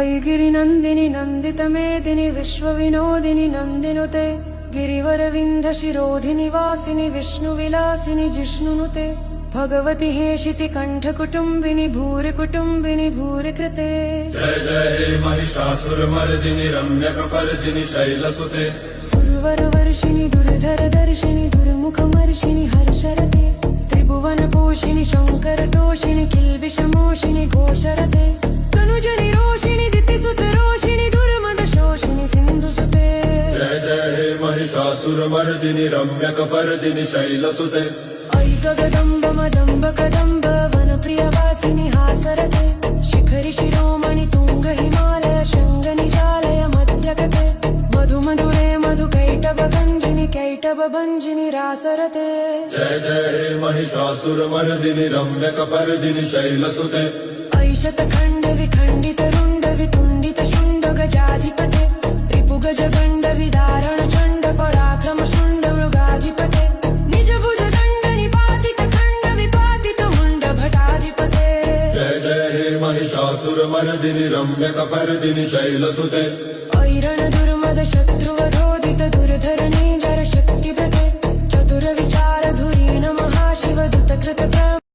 अयि गिरिनन्दिनि नन्दितमेदिनि विश्वविनोदिनि नन्दिनुते गिरिवरविन्ध्यशिरोधिनि वासिनि विष्णुविलासिनि जिष्णुनुते भगवति हेशिति कण्ठकुटुम्बिनि भूरिकुटुम्बिनि भूरिकृते। जय जय हे महिषासुरमर्दिनि रम्यकपर्दिनि शैलसुते सुरवरवर्षिणि दुर्धरदर्शिनि दुर्मुखमर्षिणि हर्षरते त्रिभुवनपोषिणि शङ्करतोषिणि किल्बिषमोषिणि घोषरते तनुजनि रोषिणि दितिसुतरोषिणि दुर्मदशोषिणि सिन्धुसुते। जय जय हे महिषासुरमर्दिनि रम्यकपर्दिनि शैलसुते अयि जगदम्ब मदम्ब कदम्ब वनप्रियवासिनि हासरते शिखरि शिरोमणि तुङ्ग हिमालय शृङ्गनिजालय मध्यगते मधुमधुरे मधुकैटभगञ्जिनि कैटभभञ्जिनि रासरते। जय जय हे महिषासुरमर्दिनि रम्यकपर्दिनि शैलसुते अयि शतखण्ड विखण्डित रुण्ड वितुण्डित शुण्ड गजाधिपते त्रिभुज गण्ड विदारण चण्ड पराक्रम शुण्ड मृगाधिपते निज भुज दण्ड निपातित खण्ड विपातित मुण्ड भटाधिपते। जय जय हे महिषासुरमर्दिनि रम्यकपर्दिनि शैलसुते